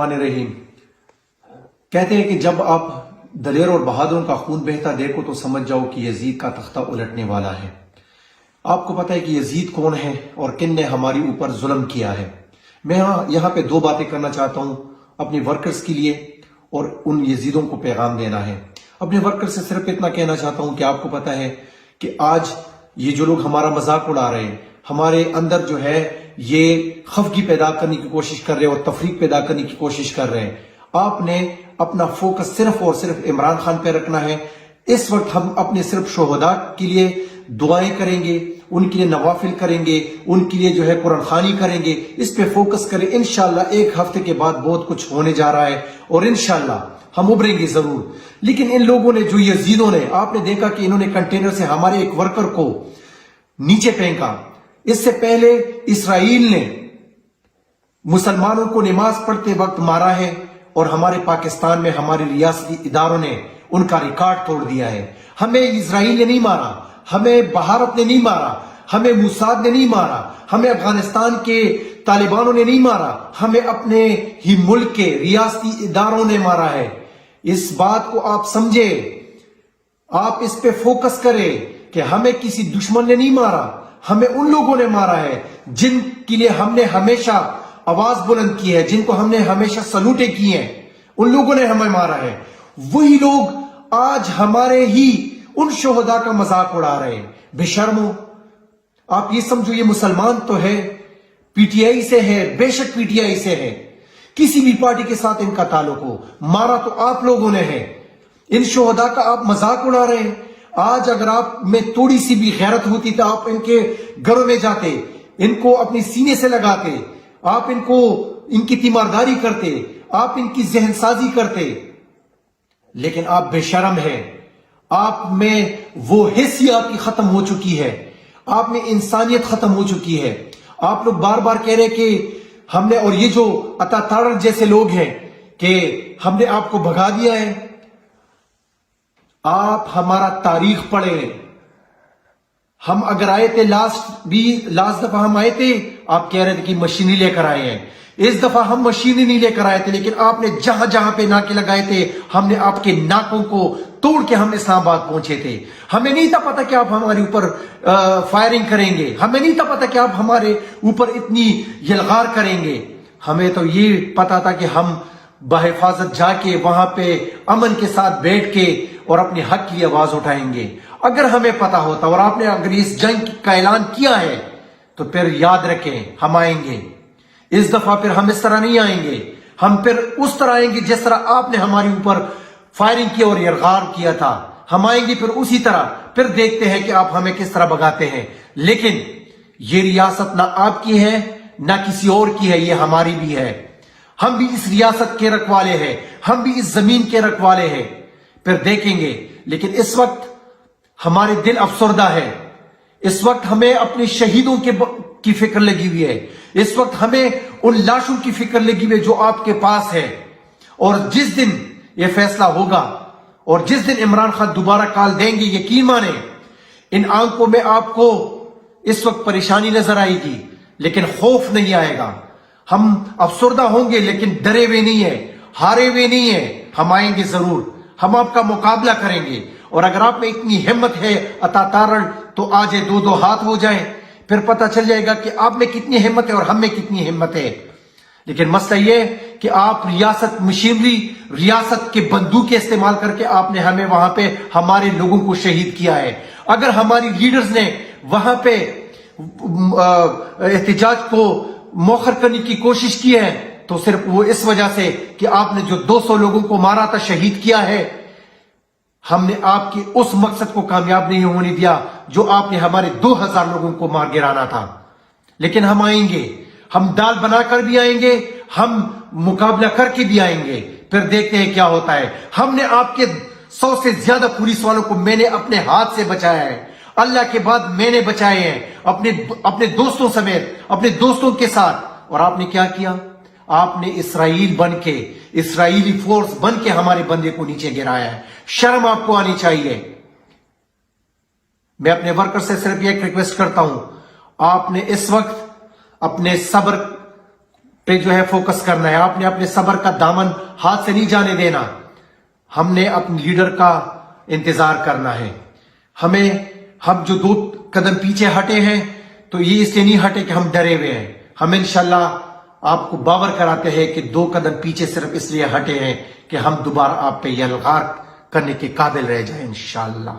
रहीम। कहते हैं कि जब आप दलेर और बहादुरों का खून बहता देखो तो समझ जाओ कि यजीद का तख्ता उलटने वाला है। आपको पता है कि यजीद कौन है और किन ने हमारे ऊपर जुल्म किया है। मैं यहाँ पे दो बातें करना चाहता हूँ अपने वर्कर्स के लिए और उन यजीदों को पैगाम देना है। अपने वर्कर्स से सिर्फ इतना कहना चाहता हूँ कि आपको पता है कि आज ये जो लोग हमारा मजाक उड़ा रहे हैं, हमारे अंदर जो है ये खफगी पैदा करने की कोशिश कर रहे हैं और तफरीक पैदा करने की कोशिश कर रहे हैं। आपने अपना फोकस सिर्फ और सिर्फ इमरान खान पे रखना है। इस वक्त हम अपने सिर्फ शोहदा के लिए दुआएं करेंगे, उनके लिए नवाफिल करेंगे, उनके लिए जो है कुरान खानी करेंगे, इस पे फोकस करें। इंशाल्लाह एक हफ्ते के बाद बहुत कुछ होने जा रहा है और इंशाल्लाह हम उभरेंगे जरूर। लेकिन इन लोगों ने, जो यजीदों ने, आपने देखा कि इन्होंने कंटेनर से हमारे एक वर्कर को नीचे फेंका। इससे पहले इसराइल ने मुसलमानों को नमाज पढ़ते वक्त मारा है और हमारे पाकिस्तान में हमारे रियासती इदारों ने उनका रिकॉर्ड तोड़ दिया है। हमें इजराइल ने नहीं मारा, हमें भारत ने नहीं मारा, हमें मुसाद ने नहीं मारा, हमें अफगानिस्तान के तालिबानों ने नहीं मारा, हमें अपने ही मुल्क के रियासती इदारों ने मारा है। इस बात को आप समझे, आप इस पे फोकस करें कि हमें किसी दुश्मन ने नहीं मारा, हमें उन लोगों ने मारा है जिनके लिए हमने हमेशा आवाज बुलंद की है, जिनको हमने हमेशा सलूटे किए हैं, उन लोगों ने हमें मारा है। वही लोग आज हमारे ही उन शोहदा का मजाक उड़ा रहे हैं। बेशर्मो, आप ये समझो ये मुसलमान तो है, पीटीआई से है, बेशक पीटीआई से है, किसी भी पार्टी के साथ इनका ताल्लुक हो, मारा तो आप लोगों ने है। इन शोहदा का आप मजाक उड़ा रहे हैं। आज अगर आप में थोड़ी सी भी गैरत होती तो आप इनके घरों में जाते, इनको अपनी सीने से लगाते, आप इनको इनकी तीमारदारी करते, आप इनकी जहनसाजी करते। लेकिन आप बेशरम हैं, आप में वो हैसियत खत्म हो चुकी है, आप में इंसानियत खत्म हो चुकी है। आप लोग बार बार कह रहे कि हमने, और ये जो अतातार जैसे लोग हैं कि हमने आपको भगा दिया है। आप हमारा तारीख पढ़े। हम अगर आए थे लास्ट दफा हम आए थे, आप कह रहे थे कि मशीनरी लेकर आए हैं। इस दफा हम मशीनरी नहीं लेकर आए थे, लेकिन आपने जहां जहां पे नाके लगाए थे, हमने आपके नाकों को तोड़ के हम इस्लामाबाद पहुंचे थे। हमें नहीं था पता कि आप हमारे ऊपर फायरिंग करेंगे, हमें नहीं था पता कि आप हमारे ऊपर इतनी यलगार करेंगे। हमें तो ये पता था कि हम बहिफाजत जाके वहां पे अमन के साथ बैठ के और अपने हक की आवाज उठाएंगे। अगर हमें पता होता और आपने अगर इस जंग का ऐलान किया है तो फिर याद रखें हम आएंगे। इस दफा फिर हम इस तरह नहीं आएंगे, हम फिर उस तरह आएंगे जिस तरह आपने हमारे ऊपर फायरिंग की और यरगार किया था। हम आएंगे फिर उसी तरह, फिर देखते हैं कि आप हमें किस तरह भगाते हैं। लेकिन ये रियासत ना आपकी है ना किसी और की है, ये हमारी भी है। हम भी इस रियासत के रखवाले हैं, हम भी इस जमीन के रखवाले हैं। फिर देखेंगे। लेकिन इस वक्त हमारे दिल अफसरदा है। इस वक्त हमें अपने शहीदों की फिक्र लगी हुई है। इस वक्त हमें उन लाशों की फिक्र लगी हुई है जो आपके पास है। और जिस दिन यह फैसला होगा और जिस दिन इमरान खान दोबारा कॉल देंगे, यकीन माने इन आंखों में आपको इस वक्त परेशानी नजर आएगी, लेकिन खौफ नहीं आएगा। हम अफसरदा होंगे लेकिन डरे हुए नहीं है, हारे हुए नहीं है। हम आएंगे जरूर, हम आपका मुकाबला करेंगे। और अगर आप में इतनी हिम्मत है अतातारण, तो आज ये दो हाथ हो जाए, फिर पता चल जाएगा कि आप में कितनी हिम्मत है और हम में कितनी हिम्मत है। लेकिन मसला यह कि आप रियासत मशीनरी, रियासत के बंदूकें इस्तेमाल करके आपने हमें वहां पे हमारे लोगों को शहीद किया है। अगर हमारी लीडर्स ने वहां पे एहतजाज को मौखर करने की कोशिश की है तो सिर्फ वो इस वजह से कि आपने जो 200 लोगों को मारा था, शहीद किया है, हमने आपके उस मकसद को कामयाब नहीं होने दिया जो आपने हमारे 2000 लोगों को मार गिराना था। लेकिन हम आएंगे, हम दाल बनाकर भी आएंगे, हम मुकाबला करके भी आएंगे। फिर देखते हैं क्या होता है। हमने आपके 100 से ज्यादा पुलिस वालों को मैंने अपने हाथ से बचाया है। अल्लाह के बाद मैंने बचाए हैं, अपने दोस्तों समेत, अपने दोस्तों के साथ। और आपने क्या किया? आपने इसराइल बन के, इसराइली फोर्स बन के हमारे बंदे को नीचे गिराया है। शर्म आपको आनी चाहिए। मैं अपने वर्कर से सिर्फ एक रिक्वेस्ट करता हूं, आपने इस वक्त अपने सब्र پہ جو ہے فوکس کرنا ہے. آپ نے اپنے صبر کا دامن ہاتھ سے نہیں جانے دینا. ہم نے اپنے لیڈر کا انتظار کرنا ہے. ہم جو 2 قدم پیچھے ہٹے ہیں تو یہ اس لیے نہیں ہٹے کہ ہم ڈرے ہوئے ہیں. ہم انشاءاللہ آپ کو باور کراتے ہیں کہ 2 قدم پیچھے صرف اس لیے ہٹے ہیں کہ ہم دوبارہ آپ پہ یلغار کرنے کے قابل رہ جائیں انشاءاللہ.